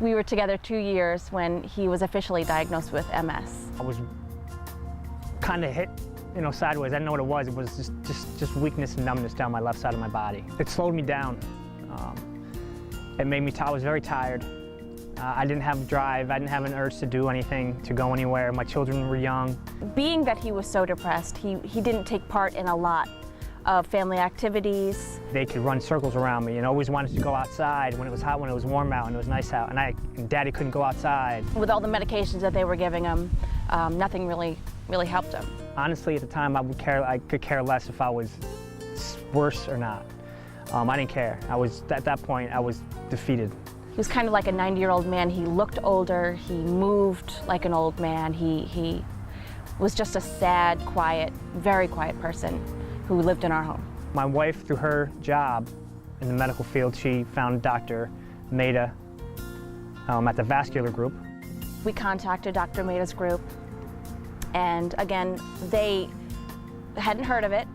We were together 2 years when he was officially diagnosed with MS. I was kind of hit, sideways. I didn't know what it was. It was just weakness and numbness down my left side of my body. It slowed me down. It made me, I was very tired. I didn't have drive. I didn't have an urge to do anything, to go anywhere. My children were young. Being that he was so depressed, he didn't take part in a lot of family activities. They could run circles around me and always wanted to go outside when it was hot, when it was warm out and it was nice out. And Daddy couldn't go outside. With all the medications that they were giving him, nothing really helped him. Honestly, at the time, I could care less if I was worse or not. I didn't care. At that point, I was defeated. He was kind of like a 90-year-old man. He looked older. He moved like an old man. He was just a sad, quiet, very quiet person who lived in our home. My wife, through her job in the medical field, she found Dr. Maida at the vascular group. We contacted Dr. Maida's group, and again, they hadn't heard of it,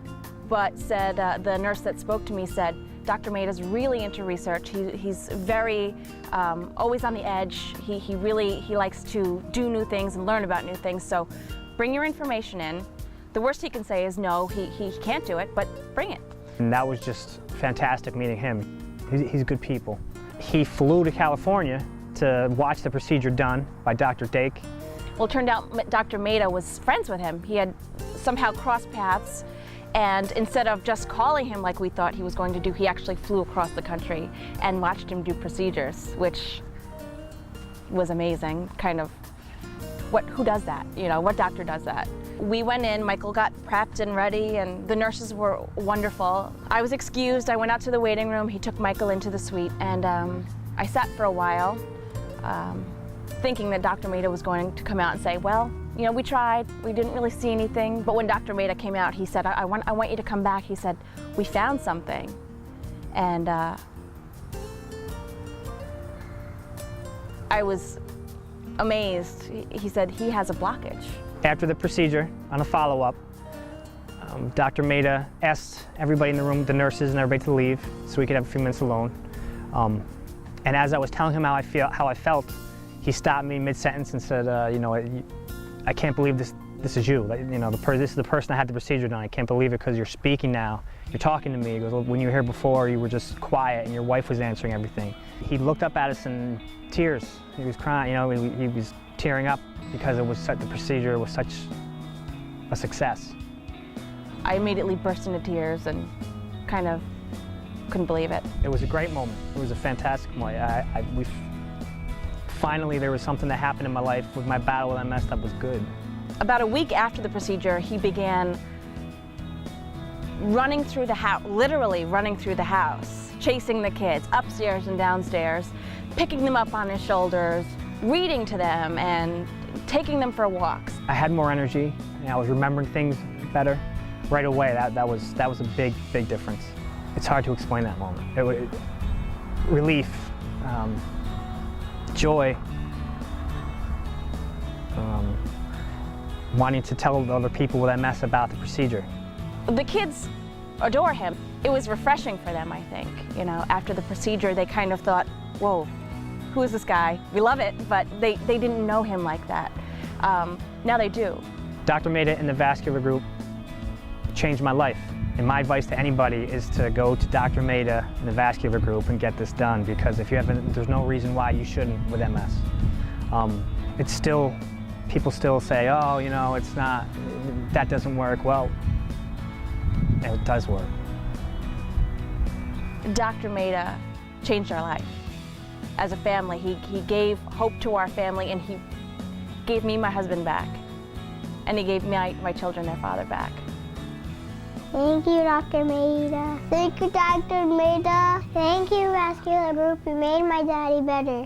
but said, the nurse that spoke to me said, Dr. Maida's really into research. He's very, always on the edge. He likes to do new things and learn about new things, so bring your information in. The worst he can say is no, he can't do it, but bring it. And that was just fantastic meeting him. He's good people. He flew to California to watch the procedure done by Dr. Dake. Well, it turned out Dr. Maida was friends with him. He had somehow crossed paths, and instead of just calling him like we thought he was going to do, he actually flew across the country and watched him do procedures, which was amazing. Kind of, who does that? What doctor does that? We went in, Michael got prepped and ready, and the nurses were wonderful. I was excused, I went out to the waiting room, he took Michael into the suite, and I sat for a while, thinking that Dr. Maida was going to come out and say, well, we tried, we didn't really see anything. But when Dr. Maida came out, he said, I want you to come back. He said, we found something. And I was amazed. He said, he has a blockage. After the procedure, on a follow-up, Dr. Maida asked everybody in the room, the nurses and everybody, to leave so we could have a few minutes alone. And as I was telling him how I felt, he stopped me mid-sentence and said, I can't believe this is you. This is the person that had the procedure done. I can't believe it because you're speaking now. You're talking to me. He goes, well, when you were here before, you were just quiet and your wife was answering everything. He looked up at us in tears. He was crying, he was tearing up because the procedure was such a success. I immediately burst into tears and kind of couldn't believe it. It was a great moment. It was a fantastic moment. Finally, there was something that happened in my life with my battle with MS that was good. About a week after the procedure, he began running through the house, literally running through the house, chasing the kids upstairs and downstairs, picking them up on his shoulders, reading to them, and taking them for walks. I had more energy, and I was remembering things better right away. That was a big difference. It's hard to explain that moment. Relief. Joy, wanting to tell other people with MS about the procedure. The kids adore him. It was refreshing for them, I think. After the procedure, they kind of thought, whoa, who is this guy? We love it, but they didn't know him like that. Now they do. Dr. Maida and the vascular group changed my life. And my advice to anybody is to go to Dr. Maida and the vascular group and get this done, because if you haven't, there's no reason why you shouldn't with MS. It's still, people still say, oh, it's not, that doesn't work. Well, it does work. Dr. Maida changed our life. As a family, he gave hope to our family, and he gave me my husband back. And he gave my children their father back. Thank you, Dr. Maida. Thank you, Dr. Maida. Thank you, Vascular Group. You made my daddy better.